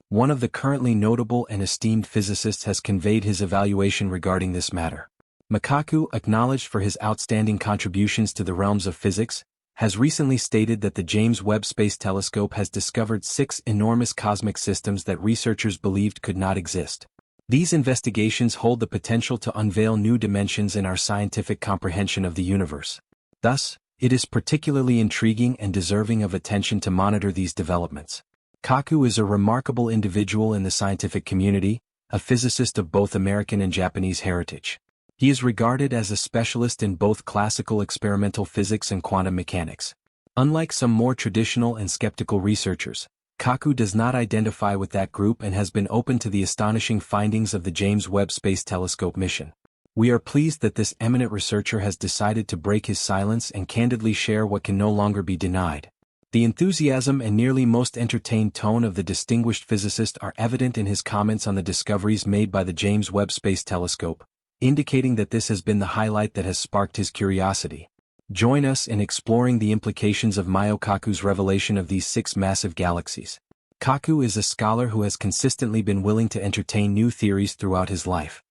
One of the currently notable and esteemed physicists has conveyed his evaluation regarding this matter. Kaku, acknowledged for his outstanding contributions to the realms of physics, has recently stated that the James Webb Space Telescope has discovered 6 enormous cosmic systems that researchers believed could not exist. These investigations hold the potential to unveil new dimensions in our scientific comprehension of the universe. Thus, it is particularly intriguing and deserving of attention to monitor these developments. Kaku is a remarkable individual in the scientific community, a physicist of both American and Japanese heritage. He is regarded as a specialist in both classical experimental physics and quantum mechanics. Unlike some more traditional and skeptical researchers, Kaku does not identify with that group and has been open to the astonishing findings of the James Webb Space Telescope mission. We are pleased that this eminent researcher has decided to break his silence and candidly share what can no longer be denied. The enthusiasm and nearly most entertained tone of the distinguished physicist are evident in his comments on the discoveries made by the James Webb Space Telescope, indicating that this has been the highlight that has sparked his curiosity. Join us in exploring the implications of Michio Kaku's revelation of these 6 massive galaxies. Kaku is a scholar who has consistently been willing to entertain new theories throughout his life.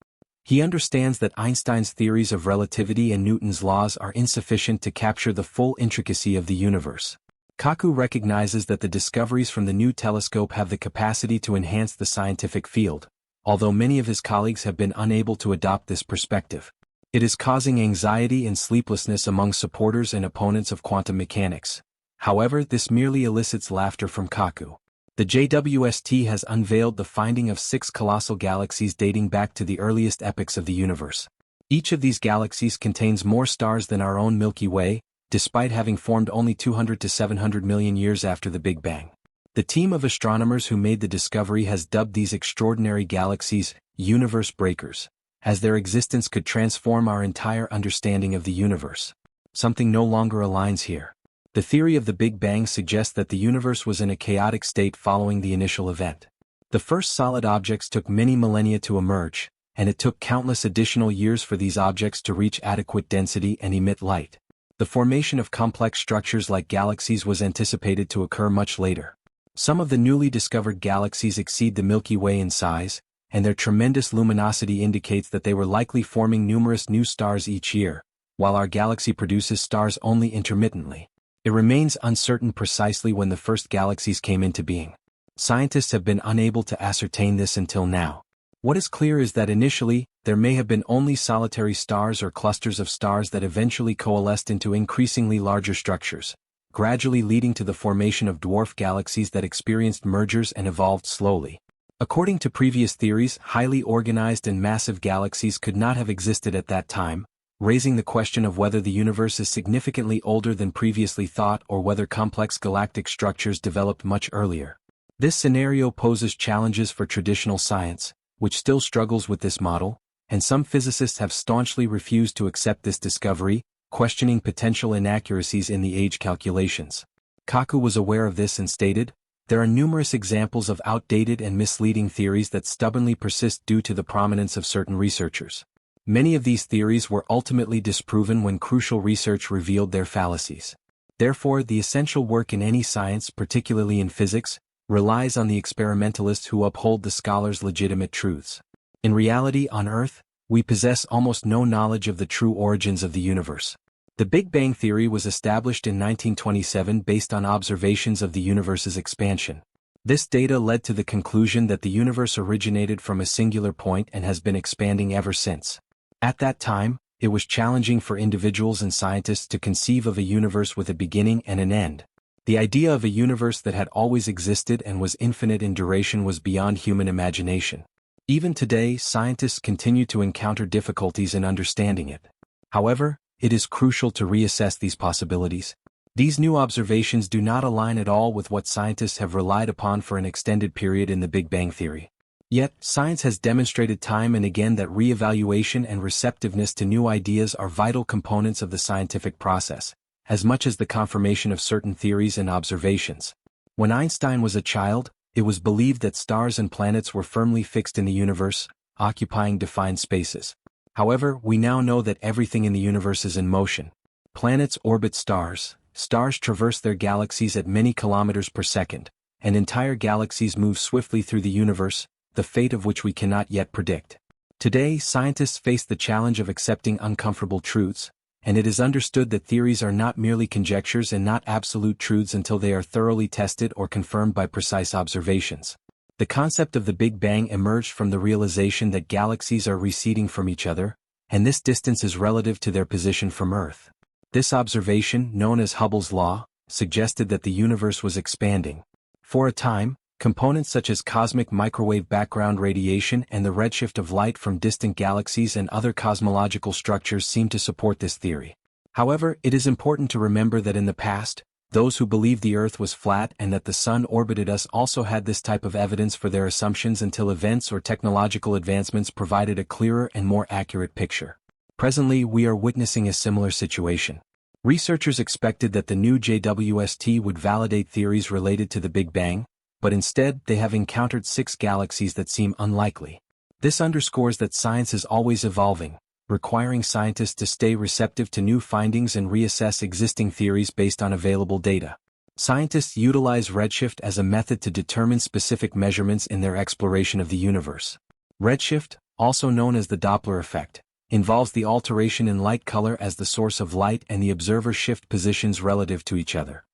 He understands that Einstein's theories of relativity and Newton's laws are insufficient to capture the full intricacy of the universe. Kaku recognizes that the discoveries from the new telescope have the capacity to enhance the scientific field, although many of his colleagues have been unable to adopt this perspective. It is causing anxiety and sleeplessness among supporters and opponents of quantum mechanics. However, this merely elicits laughter from Kaku. The JWST has unveiled the finding of 6 colossal galaxies dating back to the earliest epochs of the universe. Each of these galaxies contains more stars than our own Milky Way, despite having formed only 200 to 700 million years after the Big Bang. The team of astronomers who made the discovery has dubbed these extraordinary galaxies universe breakers, as their existence could transform our entire understanding of the universe. Something no longer aligns here. The theory of the Big Bang suggests that the universe was in a chaotic state following the initial event. The first solid objects took many millennia to emerge, and it took countless additional years for these objects to reach adequate density and emit light. The formation of complex structures like galaxies was anticipated to occur much later. Some of the newly discovered galaxies exceed the Milky Way in size, and their tremendous luminosity indicates that they were likely forming numerous new stars each year, while our galaxy produces stars only intermittently. It remains uncertain precisely when the first galaxies came into being. Scientists have been unable to ascertain this until now. What is clear is that initially, there may have been only solitary stars or clusters of stars that eventually coalesced into increasingly larger structures, gradually leading to the formation of dwarf galaxies that experienced mergers and evolved slowly. According to previous theories, highly organized and massive galaxies could not have existed at that time, raising the question of whether the universe is significantly older than previously thought or whether complex galactic structures developed much earlier. This scenario poses challenges for traditional science, which still struggles with this model, and some physicists have staunchly refused to accept this discovery, questioning potential inaccuracies in the age calculations. Kaku was aware of this and stated, "There are numerous examples of outdated and misleading theories that stubbornly persist due to the prominence of certain researchers. Many of these theories were ultimately disproven when crucial research revealed their fallacies. Therefore, the essential work in any science, particularly in physics, relies on the experimentalists who uphold the scholar's legitimate truths. In reality, on Earth, we possess almost no knowledge of the true origins of the universe. The Big Bang theory was established in 1927 based on observations of the universe's expansion. This data led to the conclusion that the universe originated from a singular point and has been expanding ever since. At that time, it was challenging for individuals and scientists to conceive of a universe with a beginning and an end. The idea of a universe that had always existed and was infinite in duration was beyond human imagination. Even today, scientists continue to encounter difficulties in understanding it. However, it is crucial to reassess these possibilities. These new observations do not align at all with what scientists have relied upon for an extended period in the Big Bang theory. Yet, science has demonstrated time and again that re-evaluation and receptiveness to new ideas are vital components of the scientific process, as much as the confirmation of certain theories and observations. When Einstein was a child, it was believed that stars and planets were firmly fixed in the universe, occupying defined spaces. However, we now know that everything in the universe is in motion. Planets orbit stars, stars traverse their galaxies at many kilometers per second, and entire galaxies move swiftly through the universe, the fate of which we cannot yet predict. Today, scientists face the challenge of accepting uncomfortable truths, and it is understood that theories are not merely conjectures and not absolute truths until they are thoroughly tested or confirmed by precise observations. The concept of the Big Bang emerged from the realization that galaxies are receding from each other, and this distance is relative to their position from Earth. This observation, known as Hubble's law, suggested that the universe was expanding. For a time, components such as cosmic microwave background radiation and the redshift of light from distant galaxies and other cosmological structures seemed to support this theory. However, it is important to remember that in the past, those who believed the Earth was flat and that the Sun orbited us also had this type of evidence for their assumptions until events or technological advancements provided a clearer and more accurate picture. Presently, we are witnessing a similar situation. Researchers expected that the new JWST would validate theories related to the Big Bang, but instead they have encountered 6 galaxies that seem unlikely. This underscores that science is always evolving, requiring scientists to stay receptive to new findings and reassess existing theories based on available data. Scientists utilize redshift as a method to determine specific measurements in their exploration of the universe. Redshift, also known as the Doppler effect, involves the alteration in light color as the source of light and the observer shift positions relative to each other.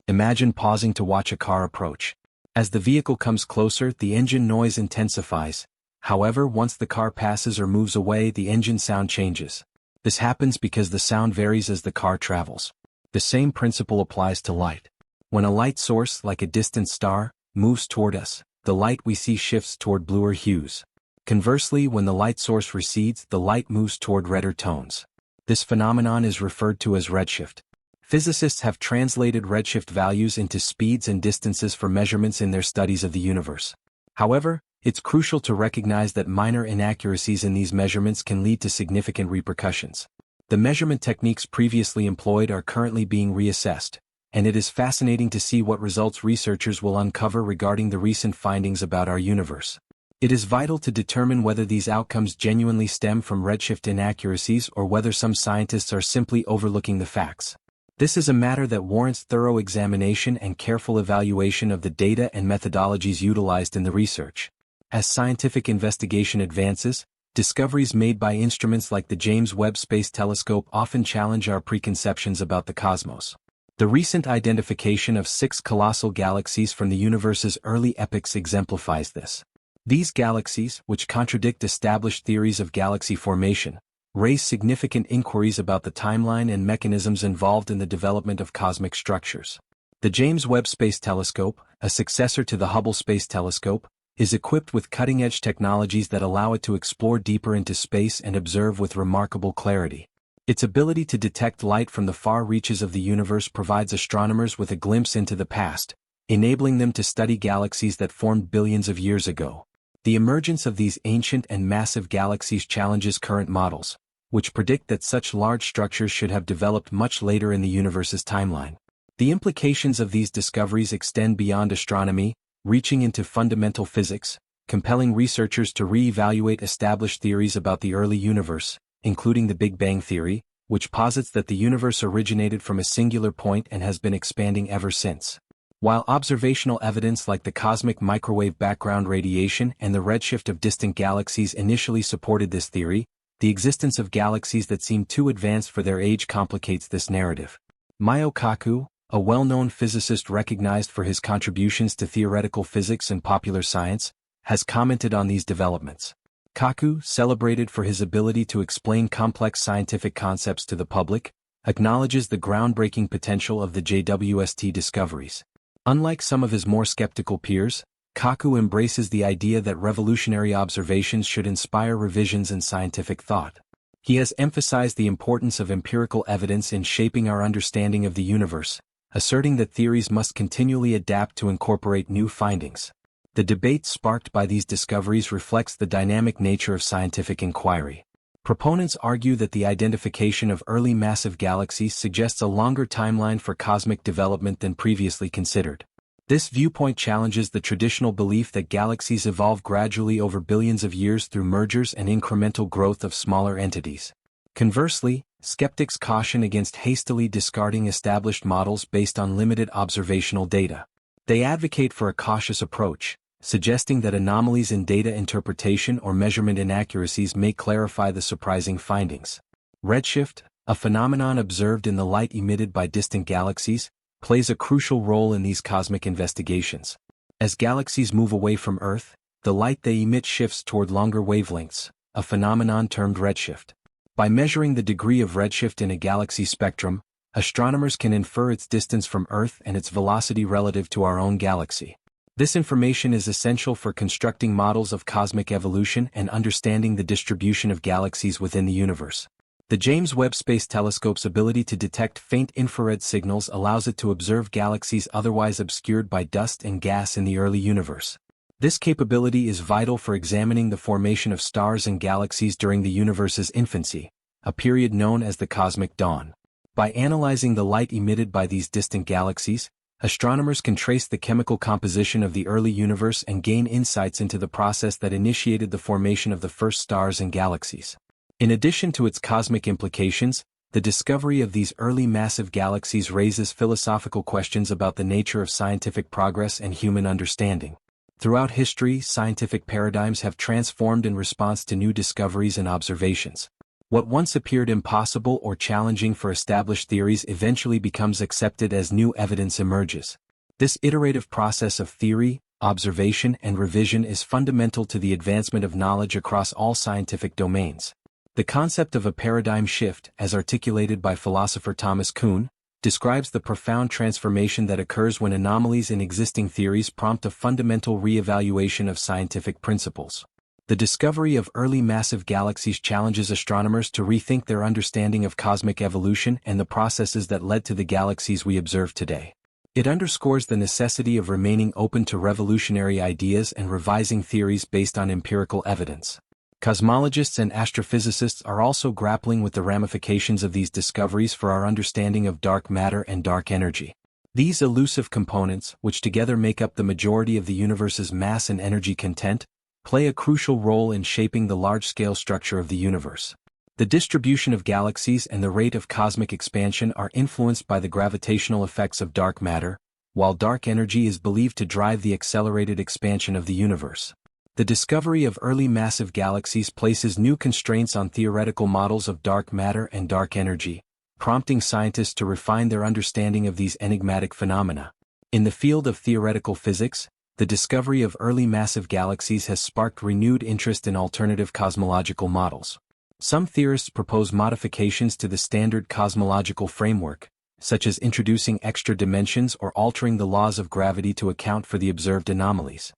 Imagine pausing to watch a car approach. As the vehicle comes closer, the engine noise intensifies. However, once the car passes or moves away, the engine sound changes. This happens because the sound varies as the car travels. The same principle applies to light. When a light source, like a distant star, moves toward us, the light we see shifts toward bluer hues. Conversely, when the light source recedes, the light moves toward redder tones. This phenomenon is referred to as redshift. Physicists have translated redshift values into speeds and distances for measurements in their studies of the universe. However, it's crucial to recognize that minor inaccuracies in these measurements can lead to significant repercussions. The measurement techniques previously employed are currently being reassessed, and it is fascinating to see what results researchers will uncover regarding the recent findings about our universe. It is vital to determine whether these outcomes genuinely stem from redshift inaccuracies or whether some scientists are simply overlooking the facts. This is a matter that warrants thorough examination and careful evaluation of the data and methodologies utilized in the research. As scientific investigation advances, discoveries made by instruments like the James Webb Space Telescope often challenge our preconceptions about the cosmos. The recent identification of 6 colossal galaxies from the universe's early epochs exemplifies this. These galaxies, which contradict established theories of galaxy formation, raise significant inquiries about the timeline and mechanisms involved in the development of cosmic structures. The James Webb Space Telescope, a successor to the Hubble Space Telescope, is equipped with cutting-edge technologies that allow it to explore deeper into space and observe with remarkable clarity. Its ability to detect light from the far reaches of the universe provides astronomers with a glimpse into the past, enabling them to study galaxies that formed billions of years ago. The emergence of these ancient and massive galaxies challenges current models, which predict that such large structures should have developed much later in the universe's timeline. The implications of these discoveries extend beyond astronomy, reaching into fundamental physics, compelling researchers to re-evaluate established theories about the early universe, including the Big Bang theory, which posits that the universe originated from a singular point and has been expanding ever since. While observational evidence like the cosmic microwave background radiation and the redshift of distant galaxies initially supported this theory, the existence of galaxies that seem too advanced for their age complicates this narrative. Michio Kaku, a well-known physicist recognized for his contributions to theoretical physics and popular science, has commented on these developments. Kaku, celebrated for his ability to explain complex scientific concepts to the public, acknowledges the groundbreaking potential of the JWST discoveries. Unlike some of his more skeptical peers, Kaku embraces the idea that revolutionary observations should inspire revisions in scientific thought. He has emphasized the importance of empirical evidence in shaping our understanding of the universe, asserting that theories must continually adapt to incorporate new findings. The debate sparked by these discoveries reflects the dynamic nature of scientific inquiry. Proponents argue that the identification of early massive galaxies suggests a longer timeline for cosmic development than previously considered. This viewpoint challenges the traditional belief that galaxies evolve gradually over billions of years through mergers and incremental growth of smaller entities. Conversely, skeptics caution against hastily discarding established models based on limited observational data. They advocate for a cautious approach, suggesting that anomalies in data interpretation or measurement inaccuracies may clarify the surprising findings. Redshift, a phenomenon observed in the light emitted by distant galaxies, plays a crucial role in these cosmic investigations. As galaxies move away from Earth, the light they emit shifts toward longer wavelengths, a phenomenon termed redshift. By measuring the degree of redshift in a galaxy spectrum, astronomers can infer its distance from Earth and its velocity relative to our own galaxy. This information is essential for constructing models of cosmic evolution and understanding the distribution of galaxies within the universe. The James Webb Space Telescope's ability to detect faint infrared signals allows it to observe galaxies otherwise obscured by dust and gas in the early universe. This capability is vital for examining the formation of stars and galaxies during the universe's infancy, a period known as the cosmic dawn. By analyzing the light emitted by these distant galaxies, astronomers can trace the chemical composition of the early universe and gain insights into the process that initiated the formation of the first stars and galaxies. In addition to its cosmic implications, the discovery of these early massive galaxies raises philosophical questions about the nature of scientific progress and human understanding. Throughout history, scientific paradigms have transformed in response to new discoveries and observations. What once appeared impossible or challenging for established theories eventually becomes accepted as new evidence emerges. This iterative process of theory, observation, and revision is fundamental to the advancement of knowledge across all scientific domains. The concept of a paradigm shift, as articulated by philosopher Thomas Kuhn, describes the profound transformation that occurs when anomalies in existing theories prompt a fundamental re-evaluation of scientific principles. The discovery of early massive galaxies challenges astronomers to rethink their understanding of cosmic evolution and the processes that led to the galaxies we observe today. It underscores the necessity of remaining open to revolutionary ideas and revising theories based on empirical evidence. Cosmologists and astrophysicists are also grappling with the ramifications of these discoveries for our understanding of dark matter and dark energy. These elusive components, which together make up the majority of the universe's mass and energy content, play a crucial role in shaping the large-scale structure of the universe. The distribution of galaxies and the rate of cosmic expansion are influenced by the gravitational effects of dark matter, while dark energy is believed to drive the accelerated expansion of the universe. The discovery of early massive galaxies places new constraints on theoretical models of dark matter and dark energy, prompting scientists to refine their understanding of these enigmatic phenomena. In the field of theoretical physics, the discovery of early massive galaxies has sparked renewed interest in alternative cosmological models. Some theorists propose modifications to the standard cosmological framework, such as introducing extra dimensions or altering the laws of gravity to account for the observed anomalies.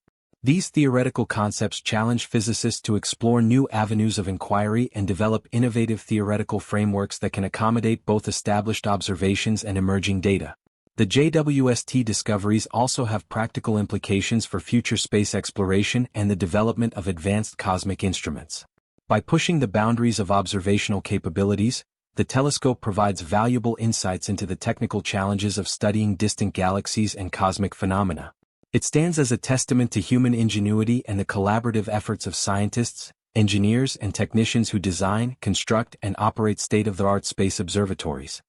These theoretical concepts challenge physicists to explore new avenues of inquiry and develop innovative theoretical frameworks that can accommodate both established observations and emerging data. The JWST discoveries also have practical implications for future space exploration and the development of advanced cosmic instruments. By pushing the boundaries of observational capabilities, the telescope provides valuable insights into the technical challenges of studying distant galaxies and cosmic phenomena. It stands as a testament to human ingenuity and the collaborative efforts of scientists, engineers, and technicians who design, construct, and operate state-of-the-art space observatories.